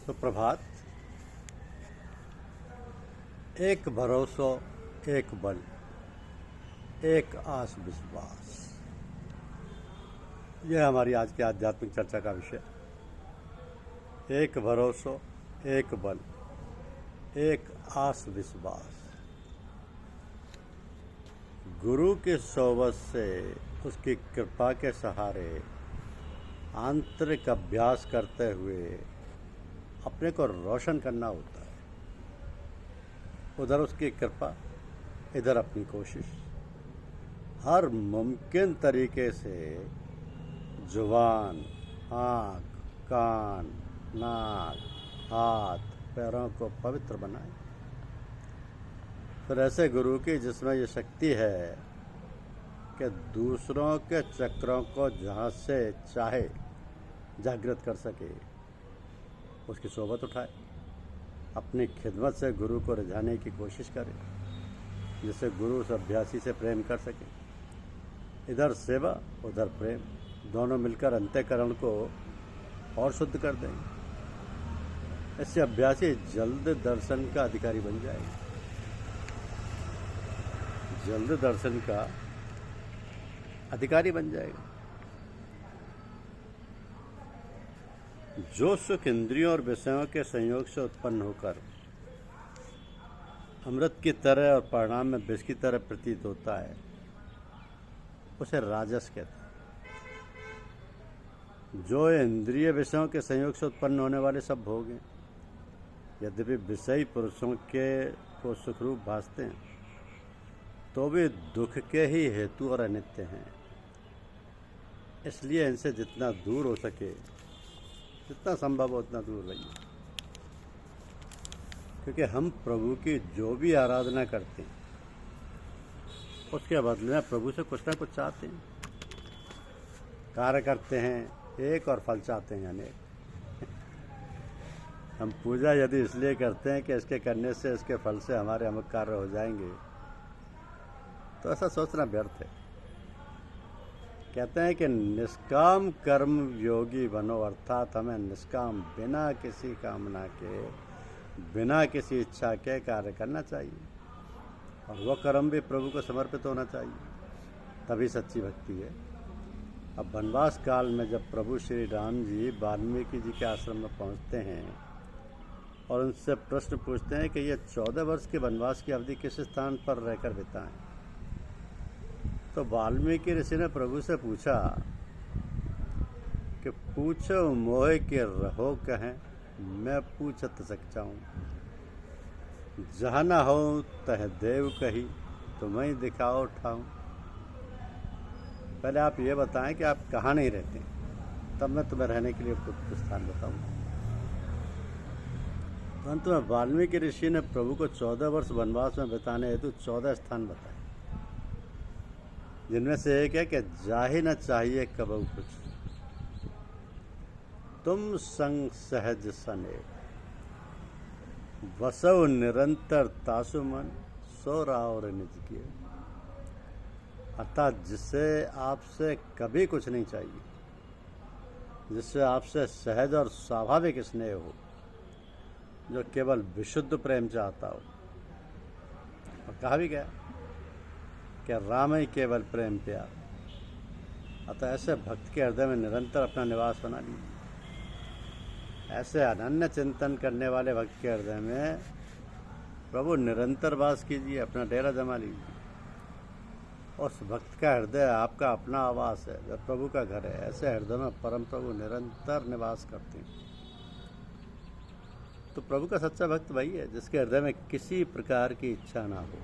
सुप्रभात। एक भरोसा, एक बल, एक आस विश्वास, यह हमारी आज की आध्यात्मिक चर्चा का विषय। एक भरोसा, एक बल, एक आस विश्वास। गुरु की सोबत से, उसकी कृपा के सहारे आंतरिक अभ्यास करते हुए अपने को रोशन करना होता है। उधर उसकी कृपा, इधर अपनी कोशिश। हर मुमकिन तरीके से जुबान, आँख, कान, नाक, हाथ, पैरों को पवित्र बनाए। फिर ऐसे गुरु की जिसमें ये शक्ति है कि दूसरों के चक्रों को जहाँ से चाहे जागृत कर सके, उसकी सोबत उठाए। अपनी खिदमत से गुरु को रिझाने की कोशिश करे, जिससे गुरु उस अभ्यासी से प्रेम कर सके। इधर सेवा, उधर प्रेम, दोनों मिलकर अंतःकरण को और शुद्ध कर देंगे। इससे अभ्यासी जल्द दर्शन का अधिकारी बन जाएगा। जल्द दर्शन का अधिकारी बन जाएगा। जो सुख इंद्रियों और विषयों के संयोग से उत्पन्न होकर अमृत की तरह और परिणाम में विष की तरह प्रतीत होता है, उसे राजस कहते हैं। जो इंद्रिय विषयों के संयोग से उत्पन्न होने वाले सब भोग हैं, यद्यपि विषयी पुरुषों के को सुखरूप भासते हैं, तो भी दुख के ही हेतु और अनित्य हैं। इसलिए इनसे जितना दूर हो सके, जितना संभव हो उतना दूर रहिए। क्योंकि हम प्रभु की जो भी आराधना करते हैं, उसके बदले में प्रभु से कुछ ना कुछ चाहते हैं। कार्य करते हैं एक और फल चाहते हैं अनेक। हम पूजा यदि इसलिए करते हैं कि इसके करने से, इसके फल से हमारे अमुक कार्य हो जाएंगे, तो ऐसा सोचना व्यर्थ है। कहते हैं कि निष्काम कर्म योगी बनो, अर्थात हमें निष्काम, बिना किसी कामना के, बिना किसी इच्छा के कार्य करना चाहिए। और वह कर्म भी प्रभु को समर्पित होना चाहिए, तभी सच्ची भक्ति है। अब वनवास काल में जब प्रभु श्री राम जी वाल्मीकि जी के आश्रम में पहुंचते हैं और उनसे प्रश्न पूछते हैं कि ये 14 वर्ष के वनवास की अवधि किस स्थान पर रहकर बिताएं, तो वाल्मीकि ऋषि ने प्रभु से पूछा कि पूछो मोह के रहो कहें, मैं पूछत सकता हूँ। जहाँ न हो तह देव कही, तुम्हें दिखाओ ठाऊं। पहले आप ये बताएं कि आप कहाँ नहीं रहते, तब मैं तुम्हें रहने के लिए कुछ स्थान बताऊंगा। परंतु वाल्मीकि ऋषि ने प्रभु को 14 वर्ष वनवास में बिताने हेतु 14 स्थान बताए, जिनमें से एक है कि जा ही न चाहिए कबहू कुछ, तुम संग सहज सने, वसव निरंतर तासु मन, सो राव निज किए। अर्थात जिससे आपसे कभी कुछ नहीं चाहिए, जिससे आपसे सहज और स्वाभाविक स्नेह हो, जो केवल विशुद्ध प्रेम चाहता हो। और कहा भी गया कि राम ही केवल प्रेम प्यार। अतः ऐसे भक्त के हृदय में निरंतर अपना निवास बना लीजिए। ऐसे अनन्य चिंतन करने वाले भक्त के हृदय में प्रभु निरंतर वास कीजिए, अपना डेरा जमा लीजिए। उस भक्त का हृदय आपका अपना आवास है, जब प्रभु का घर है। ऐसे हृदय में परम प्रभु निरंतर निवास करते हैं। तो प्रभु का सच्चा भक्त वही है जिसके हृदय में किसी प्रकार की इच्छा ना हो।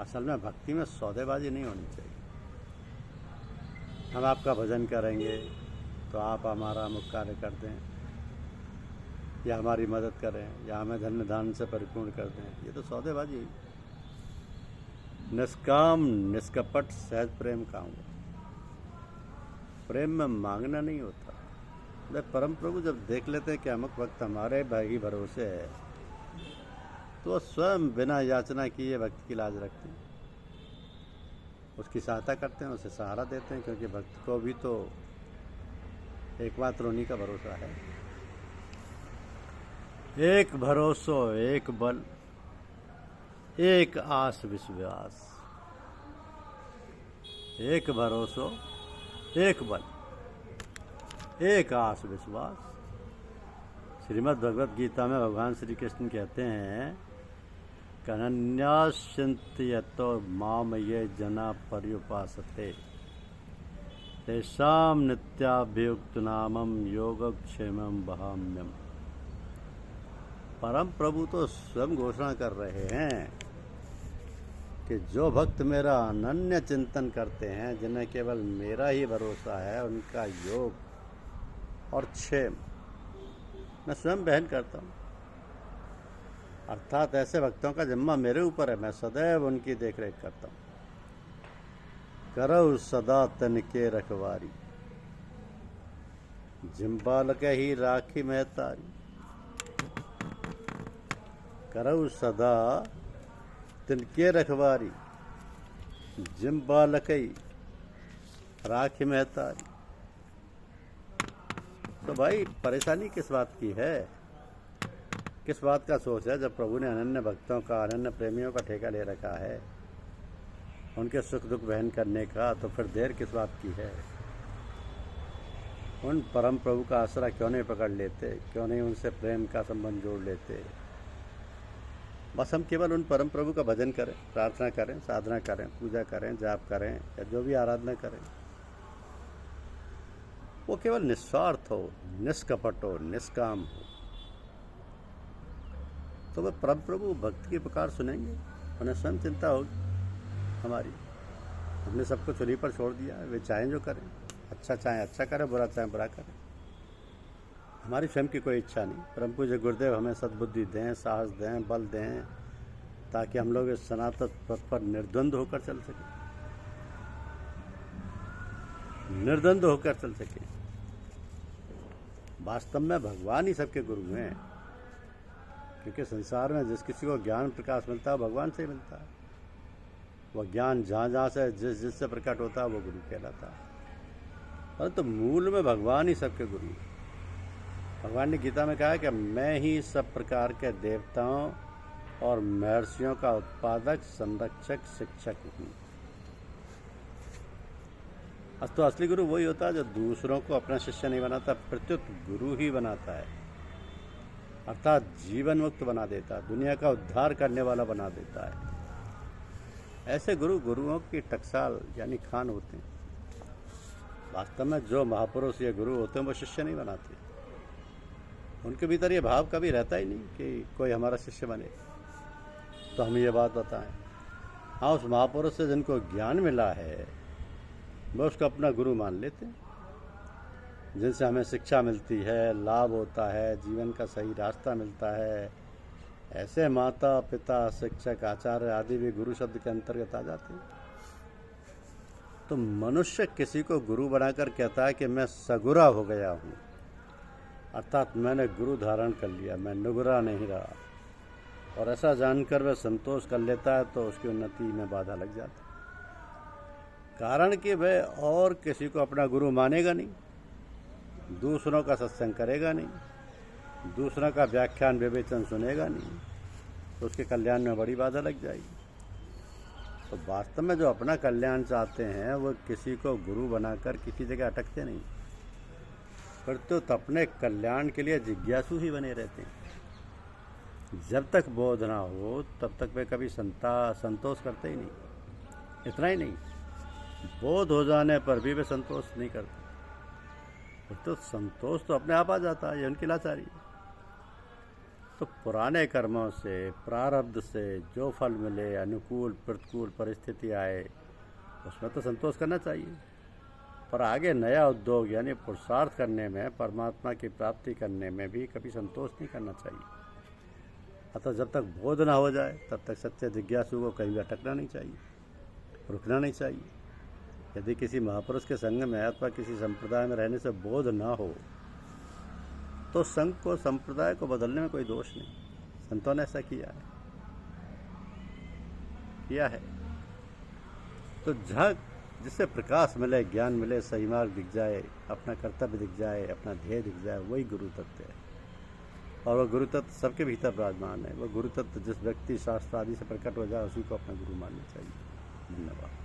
असल में भक्ति में सौदेबाजी नहीं होनी चाहिए। हम आपका भजन करेंगे तो आप हमारा अमुक कार्य कर दें, या हमारी मदद करें, या हमें धन्य दान से परिपूर्ण कर दें, ये तो सौदेबाजी है। निष्काम निष्कपट सहज प्रेम कहूँगा। प्रेम में मांगना नहीं होता। जब परम प्रभु जब देख लेते हैं कि अमुक वक्त हमारे भाई भरोसे है, तो स्वयं बिना याचना किए भक्त की लाज रखते हैं, उसकी सहायता करते हैं, उसे सहारा देते हैं। क्योंकि भक्त को भी तो एकमात्र उन्हीं का भरोसा है। एक भरोसो एक बल, एक आस विश्वास। एक भरोसो एक बल, एक आस विश्वास। श्रीमद् भगवद गीता में भगवान श्री कृष्ण कहते हैं, कनन्याश्चिन्तयतो माम ये जना पर्युपासते तेषां नित्याभियुक्तनामं योगक्षेमं वहाम्यम। परम प्रभु तो स्वयं घोषणा कर रहे हैं कि जो भक्त मेरा अनन्य चिंतन करते हैं, जिन्हें केवल मेरा ही भरोसा है, उनका योग और क्षेम मैं स्वयं वहन करता हूँ। अर्थात ऐसे भक्तों का जिम्मा मेरे ऊपर है, मैं सदैव उनकी देखरेख करता हूँ। करऊ सदा तन के रखवारी, जिम्बालक ही राखी महतारी। करऊ सदा तिनके रखवारी, जिम्बालक ही राखी महतारी। तो भाई परेशानी किस बात की है, किस बात का सोच है? जब प्रभु ने अनन्य भक्तों का, अनन्य प्रेमियों का ठेका ले रखा है उनके सुख दुख वहन करने का, तो फिर देर किस बात की है? उन परम प्रभु का आसरा क्यों नहीं पकड़ लेते? क्यों नहीं उनसे प्रेम का संबंध जोड़ लेते? बस हम केवल उन परम प्रभु का भजन करें, प्रार्थना करें, साधना करें, पूजा करें, जाप करें या जो भी आराधना करें, वो केवल निस्वार्थ हो, निष्कपट हो, निष्काम हो, तो वह परम प्रभु भक्त की पुकार सुनेंगे। उन्हें स्वयं चिंता होगी हमारी, हमने सब कुछ उन्हीं पर छोड़ दिया है। वे चाहें जो करें, अच्छा चाहें अच्छा करें, बुरा चाहें बुरा करें, हमारी स्वयं की कोई इच्छा नहीं। परम पूज्य गुरुदेव हमें सद्बुद्धि दें, साहस दें, बल दें, ताकि हम लोग इस सनातन पथ पर निर्द्वंद होकर चल सकें, निर्द्वंद होकर चल सकें। वास्तव में भगवान ही सबके गुरु हैं, क्योंकि संसार में जिस किसी को ज्ञान प्रकाश मिलता है भगवान से ही मिलता है। वह ज्ञान जहाँ जहाँ से जिससे प्रकट होता है वो गुरु कहलाता है। परंतु मूल में भगवान ही सबके गुरु हैं। भगवान ने गीता में कहा है कि मैं ही सब प्रकार के देवताओं और महर्षियों का उत्पादक, संरक्षक, शिक्षक हूँ। तो असली गुरु वही होता है जो दूसरों को अपना शिष्य नहीं बनाता, प्रत्युत गुरु ही बनाता है, अर्थात जीवन मुक्त बना देता है, दुनिया का उद्धार करने वाला बना देता है। ऐसे गुरु गुरुओं की टकसाल यानी खान होते हैं। वास्तव में जो महापुरुष ये गुरु होते हैं वो शिष्य नहीं बनाते, उनके भीतर ये भाव कभी रहता ही नहीं कि कोई हमारा शिष्य बने तो हम ये बात बताएं। हाँ, उस महापुरुष से जिनको ज्ञान मिला है वो उसको अपना गुरु मान लेते हैं, जिनसे हमें शिक्षा मिलती है, लाभ होता है, जीवन का सही रास्ता मिलता है। ऐसे माता पिता, शिक्षक, आचार्य आदि भी गुरु शब्द के अंतर्गत आ जाते हैं। तो मनुष्य किसी को गुरु बनाकर कहता है कि मैं सगुरा हो गया हूँ, अर्थात मैंने गुरु धारण कर लिया, मैं नुगरा नहीं रहा, और ऐसा जानकर वह संतोष कर लेता है तो उसकी उन्नति में बाधा लग जाती है। कारण कि वह और किसी को अपना गुरु मानेगा नहीं, दूसरों का सत्संग करेगा नहीं, दूसरों का व्याख्यान विवेचन सुनेगा नहीं, तो उसके कल्याण में बड़ी बाधा लग जाएगी। तो वास्तव में जो अपना कल्याण चाहते हैं वो किसी को गुरु बनाकर किसी जगह अटकते नहीं, पर तो अपने कल्याण के लिए जिज्ञासु ही बने रहते हैं। जब तक बोध ना हो तब तक वे कभी संतोष करते ही नहीं। इतना ही नहीं, बोध हो जाने पर भी वे संतोष नहीं करते। तो संतोष तो अपने आप आ जाता है, ये उनकी लाचारी है। तो पुराने कर्मों से, प्रारब्ध से जो फल मिले, अनुकूल प्रतिकूल परिस्थिति आए, उसमें तो संतोष करना चाहिए। पर आगे नया उद्योग यानी पुरुषार्थ करने में, परमात्मा की प्राप्ति करने में भी कभी संतोष नहीं करना चाहिए। अतः जब तक बोध ना हो जाए तब तक सच्चे जिज्ञासु को कहीं भी अटकना नहीं चाहिए, रुकना नहीं चाहिए। यदि किसी महापुरुष के संग में अथवा किसी संप्रदाय में रहने से बोध ना हो तो संघ को, संप्रदाय को बदलने में कोई दोष नहीं। संतों ने ऐसा किया है। तो जहाँ जिससे प्रकाश मिले, ज्ञान मिले, सही मार्ग दिख जाए, अपना कर्तव्य दिख जाए, अपना ध्येय दिख जाए, वही गुरु तत्व है। और वह गुरु तत्व सबके भीतर विराजमान है। वह गुरु तत्व जिस व्यक्ति शास्त्र आदि से प्रकट हो जाए उसी को अपना गुरु मानना चाहिए। धन्यवाद।